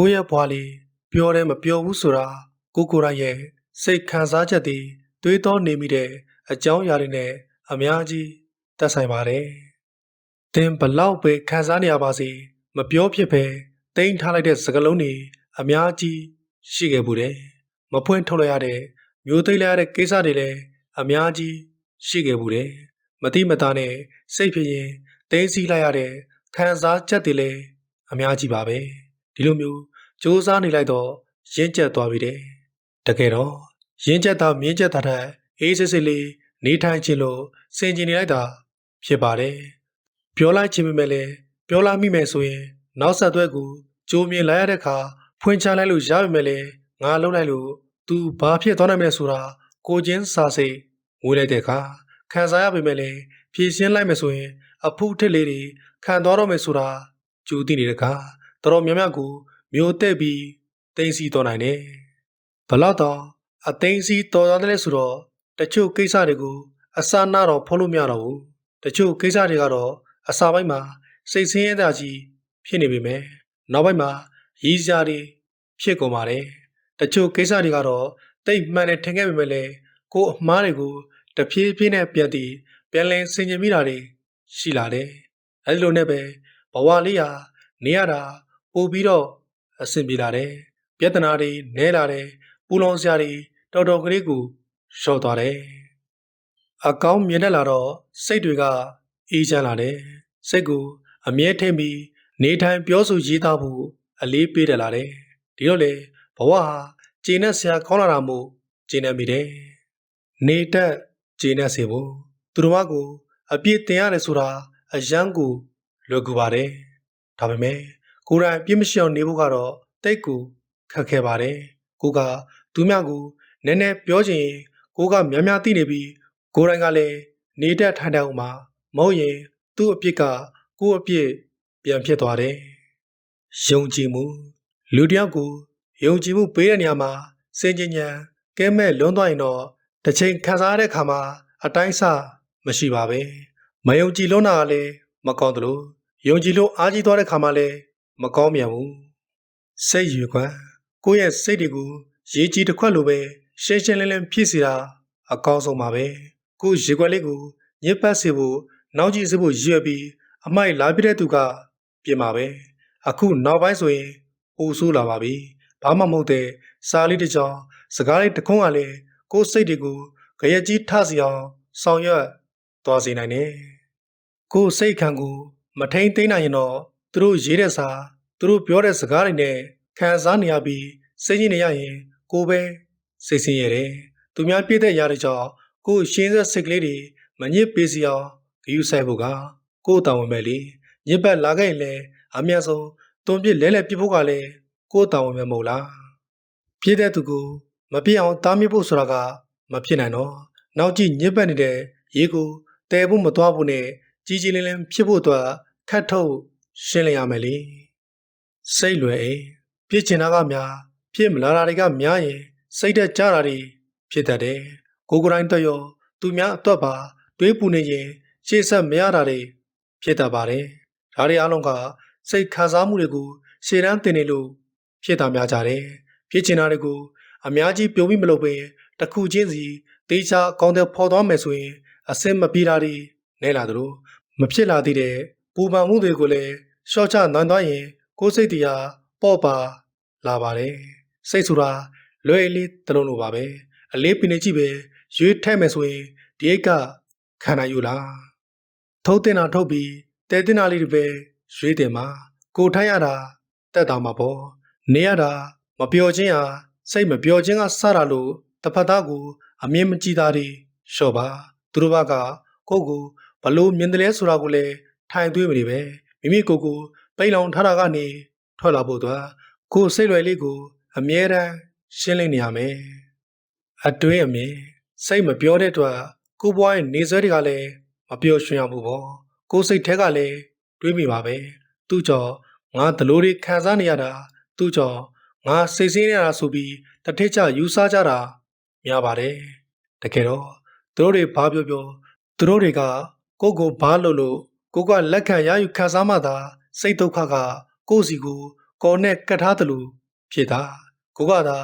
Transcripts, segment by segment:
ကိုယ့်ရဲ့ဘွားလေးပြောတယ်မပြောဘူးဆိုတာကိုယ်တိုင်ရဲ့စိတ်ခံစားချက်တွေတွေးတောနေမိတဲ့အကြောင်းအရာတွေနဲ့အများကြီးသက်ဆိုင်ပါတယ်။သင်ဘလောက်ပဲခံစားနေရပါစေမပြောဖြစ်ပဲတိမ့်ထားလိုက်တဲ့စကားလုံးတွေအများကြီးရှိခဲ့ဘူးတယ်။မဖွင့်ထုတ်လိုက်ရတဲ့မျိုးသိမ်းလိုက်ရတဲ့ကိစ္စတွေလည်းအများကြီးရှိခဲ့ဘူးတယ်။မတိမတာနဲ့စိတ်ဖြစ်ရင်သိသိလိုက်ရတဲ့ခံစားချက်တွေလည်းအများကြီးပါပဲ။ဒီလိုမျိုးစူးစမ်းနေလိုက်တော့ရင့်ကျက်သွားပြီတဲ့တကယ်တော့ရင့်ကျက်တာမြင့်ကျက်တာတဲ့အေးစစ်စစ်လေးနေထိုင်ခြင်းလို့စင်ကျင်နေလိုက်တာဖြစ်ပါတယ်ပြောလိုက်ခြင်းပဲလေပြောလိုက်မိမယ်ဆိုရင်နောက်ဆက်တွဲကိုကြိုးမြင်လိုက်ရတဲ့အခါဖွင့်ချလိုက်လို့ရပြီမဲ့လေငါလုံးလိုက်လို့ तू ဘာဖြစ်သွားနိုင်မလဲဆိုတာကိုချင်းစာစိတ်ငွေလိုက်တဲ့အခါခံစားရပြီမဲ့လေဖြည့်ရှင်းလိုက်မယ်ဆိုရင်အဖုထစ်လေးတွေခံသွားတော့မယ်ဆိုတာကြိုးသိနေတဲ့အခါတော်များများကိုမျိုးတက်ပြီးတိမ်စီတော်နိုင်တယ်ဘလောက်တော့အသိစီတော်သွားတယ်ဆိုတော့တချို့ကိစ္စတွေကိုအစနာတော့ဖော်လို့မရတော့ဘူးတချို့ကိစ္စတွေကတော့အစာပိုင်းမှာစိတ်ဆင်းရဲတာကြီးဖြစ်နေပေမဲ့နောက်ပိုင်းမှာရည်စားတွေဖြစ်ကုန်ပါတယ်တချို့ကိစ္စတွေကတော့တိတ်မှန်တယ်ထင်ခဲ့ပေမဲ့လည်းကိုယ်အမှားတွေကိုတဖြည်းဖြည်းနဲ့ပြန်လည်ဆင်ခြင်မိတာတွေရှိလာတယ်အဲဒီလိုနဲ့ပဲဘဝလေးဟာနေရတာပို့ပြီးတော့အဆင်ပြေလာတယ်ပြဿနာတွေနဲလာတယ်ပူလောင်စရာတွေတော်တော်ကလေးကိုလျှော့သွားတယ်အကောင်းမြင်တတ်လာတော့စိတ်တွေကအေးချမ်းလာတယ်စိတ်ကိုအမြဲထိန်ပြီးနေထိုင်ပြောဆိုရေးသားဖို့အလေးပေးတယ်လာတယ်ဒီတော့လေဘဝဟာကျေနပ်စရာကောင်းလာတာမို့ကျေနပ်မိတယ်နေတတ်ကျေနပ်စေဖို့သူတော်ကိုအပြည့်တင်ရတယ်ဆိုတာအယံကိုလွယ်ကူပါတယ်ဒါပေမဲ့ကိုယ်တိုင်ပြည့်မရှိအောင်နေဖို့ကတော့တိတ်ကိုခက်ခဲပါတယ်ကိုကသူများကိုနည်းနည်းပြောချင်ကိုကများများသိနေပြီးကိုယ်တိုင်ကလည်းနေတတ်ထိုင်တတ်အောင်မှာမဟုတ်ရင်သူ့အပြစ်ကကိုယ့်အပြစ်ပြန်ဖြစ်သွားတယ်ယုံကြည်မှုလူတယောက်ကိုယုံကြည်မှုပေးတဲ့နေရာမှာစင်ကြင်ဉာဏ်ကဲမဲ့လွန်းသွားရင်တော့တစ်ချိန်ခံစားရတဲ့အခါမှာအတိုင်းအဆမရှိပါပဲမယုံကြည်လွန်းတာကလည်းမကောင်းသလိုယုံကြည်လို့အားကြီးသွားတဲ့ခါမှလည်းမကောင်းမြန်ဘူးစိတ်ရွယ်ခွန်းကိုယ့်ရဲ့စိတ်တွေကိုရေကြီးတစ်ခွက်လိုပဲရှင်းရှင်းလင်းလင်းဖြစ်စေတာအကောင်းဆုံးပါပဲကိုယ့်ရေခွက်လေးကိုညစ်ပတ်စေဖို့နောက်ကျစေဖို့ရွယ်ပြီးအမိုက်လာပြတဲ့သူကပြင်ပါပဲအခုနောက်ပိုင်းဆိုရင်ပိုဆိုးလာပါပြီဘာမှမဟုတ်တဲ့စားလေးတစ်ကြောင်စကားလေးတစ်ခုံးကလည်းကိုယ့်စိတ်တွေကိုကြရက်ကြီးထစီအောင်ဆောင်ရွက်သွားစေနိုင်တယ်ကိုယ်စိတ်ခံကိုမထိန်သိမ်းနိုင်ရင်တော့သူတို့ရေးတဲ့စာသူတို့ပြောတဲ့စကားတွေနဲ့ခံစားနေရပြီးစိတ်ကြီးနေရရင်ကိုယ်ပဲစိတ်ဆင်းရဲတယ်သူများပြည့်တဲ့ຢာတွေကြောင့်ကိုယ်ရှင်းဆက်စိတ်ကလေးတွေမညစ်ပေးစီအောင်ဂရုစိုက်ဖို့ကကိုယ်တောင်းဝင်ပဲလေညစ်ပတ်လာခဲ့ရင်လည်းအမြတ်ဆုံးတွန်ပြစ်လဲပြစ်ဖို့ကလည်းကိုယ်တောင်းဝင်ပဲမဟုတ်လားပြည့်တဲ့သူကိုမပြည့်အောင်တားမြစ်ဖို့ဆိုတာကမဖြစ်နိုင်တော့နောက်ကြည့်ညစ်ပတ်နေတဲ့ရေကိုတဲဖို့မသွားဖို့နဲ့ကြီးကြီးလင်းလင်းဖြစ်ဖို့အတွက်ခတ်ထုတ်ရှင်းလင်းရမယ်လေစိတ်လွယ်အိမ်ဖြစ်ချင်တာကများဖြစ်မလာတာတွေကများရင်စိတ်သက်ကြတာတွေဖြစ်တတ်တယ်ကိုယ်ကိုယ်တိုင်တော့ရောသူများအတွက်ပါတွေးပူနေရင်ရှေ့ဆက်မရတာတွေဖြစ်တတ်ပါတယ်ဒါတွေအလုံးကစိတ်ခံစားမှုတွေကိုရှေ့တန်းတင်နေလို့ဖြစ်တာများကြတယ်ဖြစ်ချင်တာတွေကိုအများကြီးပြုံးပြီးမလုပ်ဘဲတစ်ခုချင်းစီတေချာအကောင့်တွေဖော်သွားမယ်ဆိုရင်အစင်မပြေတာတွေနဲလာသလိုမဖြစ်လာသေးတဲ့ပူပန်မှုတွေကိုလည်းရှော့ချနိုင်သွားရင်ကိုယ်စိတ်တရားပေါ့ပါလာပါတယ်စိတ်ဆိုတာလွယ်လေးတလုံးလိုပါပဲအလေးပင်နေကြည့်ပဲရွေးထဲ့မယ်ဆိုရင်ဒီအိတ်ကခံနိုင်ယူလားထုတ်တင်တာထုတ်ပြီးတဲတင်တာလေးတွေပဲရွေးတယ်မှာကိုထိုင်ရတာတက်တာမှာပေါ့နေရတာမပျော်ခြင်းဟာစိတ်မပျော်ခြင်းကစတာလို့တစ်ဖက်သားကိုအမြင်မကြည့်တာတွေလျှော့ပါသူတို့ဘကကိုယ့်ကိုဘလို့မြင်တယ်လဲဆိုတာကိုလည်းထိုင်သွေးမနေပဲမိမိကိုယ်ကိုပိန်လောင်ထားတာကနေထွက်လာဖို့အတွက်ကိုယ်စိတ်လွယ်လေးကိုအမြဲတမ်းရှင်းလင်းနေရမယ်အတွင်းအမြင်စိတ်မပြောတဲ့အတွက်ကိုယ်ဘဝရဲ့နေဆွဲတွေကလည်းမပျော်ရွှင်ရဘူးပေါ့ကိုယ်စိတ်ထဲကလည်းတွေးမိပါပဲသူ့ကြောင့်ငါဒလိုတွေခံစားနေရတာသူ့ကြောင့်ငါစိတ်ဆင်းနေရတာဆိုပြီးတထစ်ချယူဆကြတာများပါတယ်တကယ်တော့သူတို့တွေဘာပြောပြောသူတို့တွေကကိုယ့်ကိုဘာလို့ကိုကလက်ခံရယူခံစားမှသာစိတ်ဒုက္ခကကိုယ့်စီကို ကော်နဲ့ကတ်ထားသလိုဖြစ်တာကိုကသာ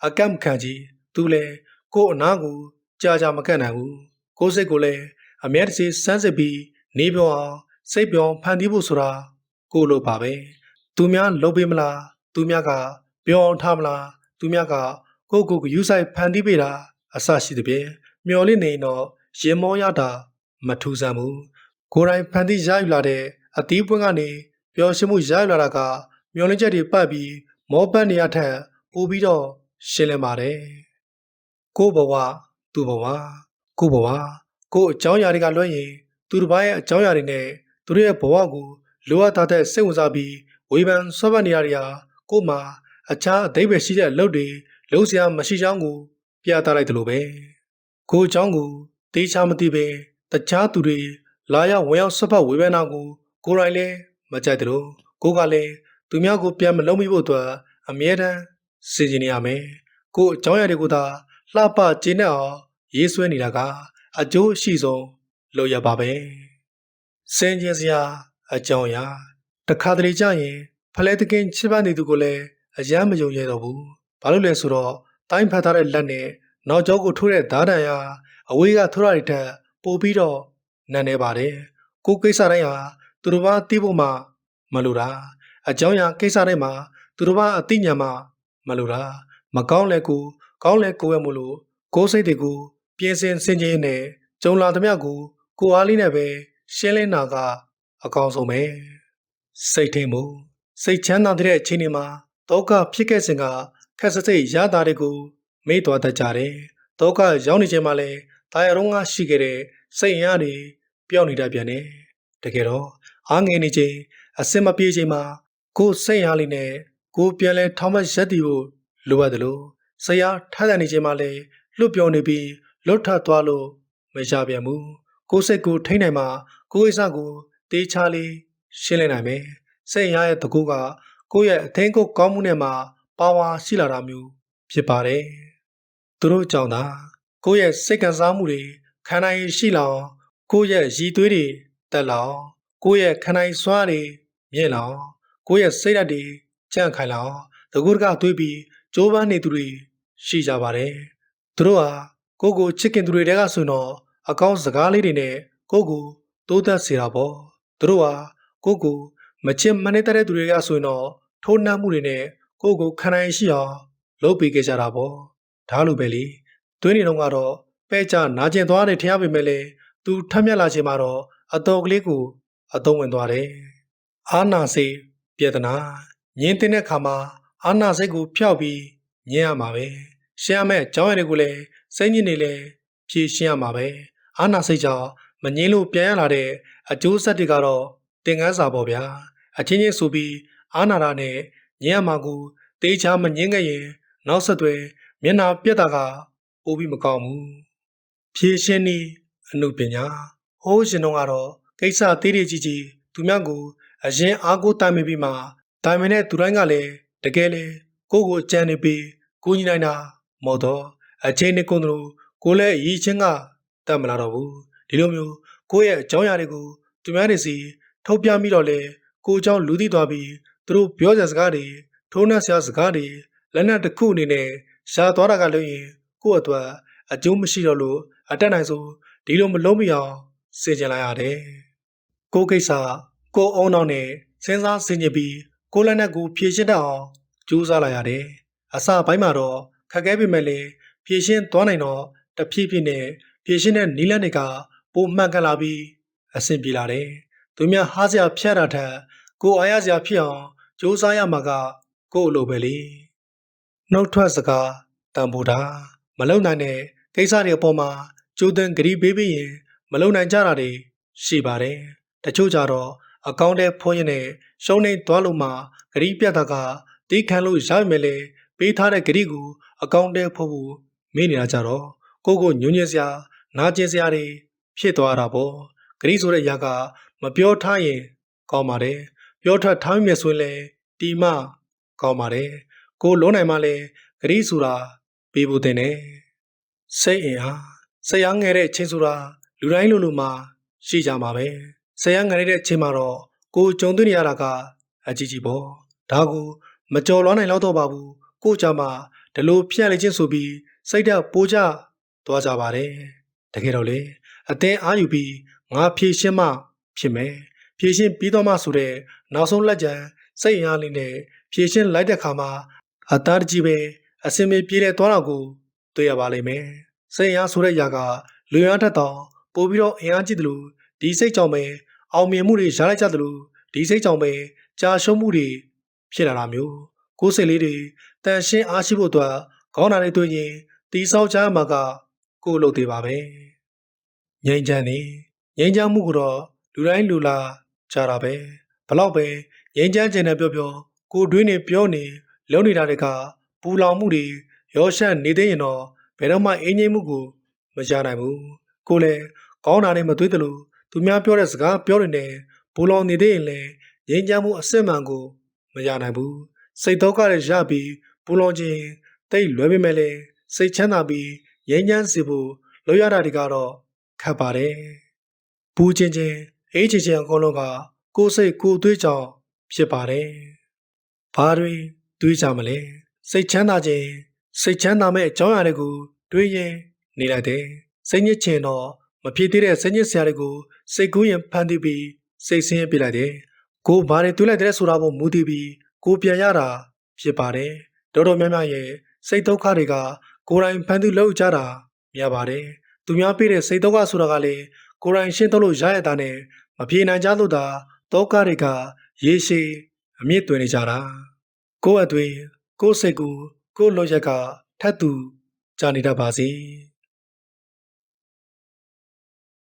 အကန့်မခံကြီးသူလည်းကို့အနာကိုကြာမကန့်နိုင်ဘူးကိုစိတ်ကိုလည်းအမြဲတစေစမ်းစစ်ပြီးနေပြောအောင်စိတ်ပြောင်းဖန်တီးဖို့ဆိုတာကိုလိုပါပဲသူများလုပ်ပေးမလားသူများကပြောင်းထားမလားသူများကကိုယူဆိုင်ဖန်တီးပေးတာအဆရှိတဲ့ပြင်မျော်လင့်နေတော့ရင်မောရတာမထူးဆန်းဘူးကိုယ်တိုင်ဖန်တီးရယူလာတဲ့အသီးပွင့်ကနေပျော်ရွှင်မှုရယူလာတာကမျော်လင့်ချက်တွေပတ်ပြီးမောပတ်နေရထက်ပိုပြီးတော့ရှင်းလင်းပါတယ်ကိုဘဝသူ့ဘဝကိုဘဝကိုအကြောင်းအရာတွေကလွှဲရင်သူတစ်ပါးရဲ့အကြောင်းအရာတွေနဲ့သူတို့ရဲ့ဘဝကိုလိုအပ်တဲ့စိတ်ဝင်စားပြီးဝေဖန်ဆွဲပတ်နေရတဲ့ကိုမှအခြားအသေးပဲရှိတဲ့အလုပ်တွေလုံးစရာမရှိချောင်းကိုပြသလိုက်တယ်လို့ပဲကိုအကြောင်းကိုတေးချမသိပဲတခြားသူတွေလာရောက်ဝင်ရောက်ဆွတ်ဖက်ဝေဖန်တာကိုကိုယ်တိုင်လည်းမကြိုက်တယ်လို့ကိုကလည်းသူများကိုပြန်မလုံးမိဖို့အတွက်အမြဲတမ်းစီစဉ်နေရမယ်ကိုအကြောင်းအရာတွေကိုသာလှပကျေနပ်အောင်ရေးဆွဲနေတာကအကျိုးအရှိဆုံးလုပ်ရပါပဲစင်ကြင်စရာအကြောင်းအရာတခါတလေကြရင်ဖလဲတကင်းချစ်ပန်းနေသူကိုလည်းအယမ်းမယုံရဲတော့ဘူးဘာလို့လဲဆိုတော့တိုင်းဖတ်ထားတဲ့လက်နဲ့နောက်ကျောကိုထိုးတဲ့ဓာတ်တန်ရာအဝေးကထိုးရတဲ့ထက်ပိုပြီးတော့နန်းနေပါတယ်ကိုကိစ္စတိုင်းဟာသူတို့ဘာသိဖို့မှမလိုတာအကြောင်းအရာကိစ္စတိုင်းမှာသူတို့ဘာအသိဉာဏ်မှမလိုတာမကောင်းလဲကိုကောင်းလဲကိုရမို့လို့ကိုစိတ်တွေကိုပြင်ဆင်စင်ကြင်နဲ့ကြုံလာသမျှကိုအားလေးနဲ့ပဲရှင်းလင်းတာကအကောင်းဆုံးပဲစိတ်ထိန်မှုစိတ်ချမ်းသာတဲ့အချိန်တွေမှာတောကဖြစ်ခဲ့စဉ်ကခက်စစိတ်ရတာတွေကိုမေ့သွားတတ်ကြတယ်တောကရောက်နေချိန်မှာလဲတာယာတော့ကရှိခဲ့တဲ့စိတ်ရည်တွေပျောက်နေတတ်ပြန်တယ်တကယ်တော့အားငယ်နေချိန်အစင်မပြေချိန်မှာကိုစိတ်ရလေးနဲ့ကိုပြန်လဲထောင်းမရက်တီကိုလိုအပ်တယ်လို့ဆရာထားတဲ့နေချိန်မှာလဲလွတ်ပြောနေပြီးလွတ်ထသွားလို့မရပြန်ဘူးကိုစိတ်ကိုထိနိုင်မှာကိုကိစ္စကိုတေးချလေးရှင်းလင်းနိုင်မယ်စိတ်ရရဲ့တကူကကိုရဲ့အထင်းကိုကောင်းမှုနဲ့မှပါဝါရှိလာတာမျိုးဖြစ်ပါတယ်သူတို့ကြောင့်သာကိုရဲ့စိတ်ကစားမှုတွေခံနိုင်ရှိလောင်ကိုရဲ့ရည်သွေးတွေတက်လောင်ကိုရဲ့ခံနိုင်စွမ်းတွေမြင့်လောင်ကိုရဲ့စိတ်ဓာတ်တွေကြန့်ခိုင်လောင်တကူတကသွေးပြီးကြိုးပမ်းနေသူတွေရှိကြပါတယ်သူတို့ဟာကိုချစ်ခင်သူတွေတဲကဆိုတော့အကောင်းစကားလေးတွေနဲ့ကိုတိုးသက်စေတာပေါ့သူတို့ဟာကိုမချစ်မနှဲတဲ့သူတွေကဆိုရင်တော့ထိုးနှံမှုတွေနဲ့ကိုခံနိုင်ရှိအောင်လုပ်ပေးခဲ့ကြတာပေါ့ဒါလိုပဲလေတွင်းနေတော့ကတော့ပဲ့ချနာကျင်သွားတယ်ထင်ရပေမဲ့လေသူထမ်းမြက်လာချိန်မှာတော့အတော်ကလေးကိုအသုံးဝင်သွားတယ်အာနာစိတ်ပြေဒနာညင်းတဲ့အခါမှာအာနာစိတ်ကိုဖျောက်ပြီးညင်းရမှာပဲရှင်းရမယ့်ကြောင်းရည်တွေကိုလည်းစိတ်ညစ်နေလေဖြည့်ရှင်းရမှာပဲအာနာစိတ်ကြောင့်မငင်းလို့ပြန်ရလာတဲ့အကျိုးဆက်တွေကတော့သင်ခန်းစာပေါ့ဗျာအချင်းချင်းဆိုပြီးအာနာရာနဲ့ညင်းရမှာကိုတေးချာမငင်းခဲ့ရင်နောက်ဆက်တွဲမျက်နာပြက်တာကပိုပြီးမကောင်းဘူးဖြည့်ရှင်းနည်းအနုပညာဟိုးရှင်တို့ကတော့ကိစ္စသေးသေးကြီးကြီးသူများကိုအရင်အားကိုးတိုင်မိပြီးမှတိုင်မနဲ့သူတိုင်းကလည်းတကယ်လေကိုအကြံနေပြီးကိုကြီးနိုင်တာမဟုတ်တော့အချင်းနဲ့ကုန်တို့ကိုလည်းရည်ချင်းကတတ်မလာတော့ဘူးဒီလိုမျိုးကိုရဲ့အကြောင်းအရာတွေကိုသူများတွေစီထုတ်ပြမိတော့လေကိုအကြောင်းလူသိသွားပြီးသူတို့ပြောကြစကားတွေထိုးနှက်စရာစကားတွေလက်နက်တစ်ခုအနေနဲ့ရှားသွားတာကလည်းရင်ကို့အတွက်အကျိုးမရှိတော့လို့အတက်နိုင်ဆိုဒီလိုမလုံးမအောင်စင်ကြင်လိုက်ရတယ်ကိုကိစ္စကိုအုံနောက်နဲ့စဉ်းစားဆင်ခြင်ပြီးကိုလက်နက်ကိုဖြည့်ရှင်းတတ်အောင်ကြိုးစားလိုက်ရတယ်အစပိုင်းမှာတော့ခက်ခဲပေမဲ့လည်းဖြည့်ရှင်းသွားနိုင်တော့တဖြည်းဖြည်းနဲ့ဖြည့်ရှင်းတဲ့နီးလန်းတွေကပိုမှန်ကန်လာပြီးအဆင်ပြေလာတယ်သူများဟားစရာဖြတ်တာထက်ကိုအားရစရာဖြစ်အောင်ကြိုးစားရမှာကကို့အလိုပဲလေနှုတ်ထွက်စကားတန်ဖိုးတာမလုံနိုင်တဲ့ကိစ္စတွေအပေါ်မှာကြိုးသွင်းကြိပေးပြီးရင်မလုံနိုင်ကြတာတွေရှိပါတယ်တချို့ကြတော့အကောင့်ထဲဖုံးရင်းနဲ့ရှုံးနေသွားလို့မှကြိပြတ်တာကတီးခံလို့ရမယ်လေပေးထားတဲ့ကြိကိုအကောင့်ထဲဖုံးဖို့မေ့နေတာကြတော့ကိုညွညင်စရာနာကျင်စရာတွေဖြစ်သွားတာပေါ့ကြိဆိုတဲ့အရာကမပြောထားရင်ကောင်းပါတယ်ပြောထွက်ထားမိမယ်ဆိုရင်လေတီမကောင်းပါတယ်ကိုလုံးနိုင်မှလည်းဂရီဆိုတာပေးဖို့တင်တယ်စိတ်အင်အားဆရာငယ်တဲ့အချင်းဆိုတာလူတိုင်းလိုလိုမှရှိကြမှာပဲဆရာငယ်တဲ့အချင်းမှာတော့ကိုကြုံတွေ့နေရတာကအကြီးကြီးပေါ့ ဒါကိုမကြော်လွှမ်းနိုင်တော့ပါဘူးကိုကြမှာဒီလိုဖြန့်လေချင်းဆိုပြီးစိတ်ဓာတ်ပိုးကြသွားကြပါတယ်တကယ်တော့လေအတင်းအားယူပြီးငါဖြည့်ရှင်းမှဖြစ်မယ်ဖြည့်ရှင်းပြီးတော့မှဆိုတဲ့နောက်ဆုံးလက်ကျန်စိတ်အားလေးနဲ့ဖြည့်ရှင်းလိုက်တဲ့ခါမှာအသားတကြီးပဲအစင်မေပြေးလဲသွားတော့ကိုတွေ့ရပါလိမ့်မယ်စိတ်အားဆိုတဲ့ຢာကလူရန်ထက်တော့ပို့ပြီးတော့အင်အားကြီးတယ်လို့ဒီစိတ်ကြောင့်ပဲအောင်မြင်မှုတွေရလိုက်ကြတယ်လို့ဒီစိတ်ကြောင့်ပဲကြာရှုံးမှုတွေဖြစ်လာတာမျိုးကိုယ်စိတ်လေးတွေတန်ရှင်းအားရှိဖို့အတွက်ခေါင်းနာတွေတွေ့ရင်တီးဆောက်ကြမှာကကိုယ်လုပ်သေးပါပဲငြိမ်းချမ်းနေငြိမ်းချမ်းမှုကတော့လူတိုင်းလူလာကြတာပဲဘလောက်ပဲငြိမ်းချမ်းခြင်းနဲ့ပြောကိုယ်တွင်းနေပြောနေလုံးနေတာတွေကပူလောင်မှုတွေရောရှက်နေသေးရင်တော့ဘယ်တော့မှအင်းငြိမ်းမှုကိုမရနိုင်ဘူးကိုယ်လည်းခေါင်းနာနဲ့မသွေးတယ်လို့သူများပြောတဲ့စကားပြောနေတယ်ပူလောင်နေသေးရင်လည်းငြိမ်းချမ်းမှုအစစ်မှန်ကိုမရနိုင်ဘူးစိတ်တော့ကလည်းရပြီးပူလောင်ခြင်းတိတ်လွယ်ပေမဲ့လည်းစိတ်ချမ်းသာပြီးငြိမ်းချမ်းစေဖို့လိုရတာတွေကတော့ခက်ပါတယ်ပူချင်းချင်းအေးချင်ချင်းအကုန်လုံးကကိုယ်စိတ်ကိုယ်သွေးကြောင့်ဖြစ်ပါတယ်ဘာတွေတွေးကြမလဲစိတ်ချမ်းသာခြင်းစိတ်ချမ်းသာမဲ့အကြောင်းအရာတွေကိုတွေးရင်နေလိုက်တယ်စိတ်ညစ်ချင်တော့မဖြစ်သေးတဲ့စိတ်ညစ်စရာတွေကိုစိတ်ကူးရင်ဖန်တီးပြီးစိတ်ဆင်းပြလိုက်တယ်ကိုဘာတွေတွေးလိုက်တဲ့ဆိုတာကိုမူတည်ပြီးကိုပြန်ရတာဖြစ်ပါတယ်တော်တော်များများရဲ့စိတ်ဒုက္ခတွေကကိုယ်တိုင်ဖန်တီးလုပ်ကြတာများပါတယ်သူများပြတဲ့စိတ်ဒုက္ခဆိုတာကလည်းကိုယ်တိုင်ရှင်းထုတ်လို့ရရတာနဲ့မပြေနိုင်ကြလို့သာဒုက္ခတွေကရေရှည်အမြင့်တွင်နေကြတာကိုယ့်အသွေးကိုယ့်စိတ်ကိုယ်လွန်ရက်ကထပ်တူကြာနေတတ်ပါစေ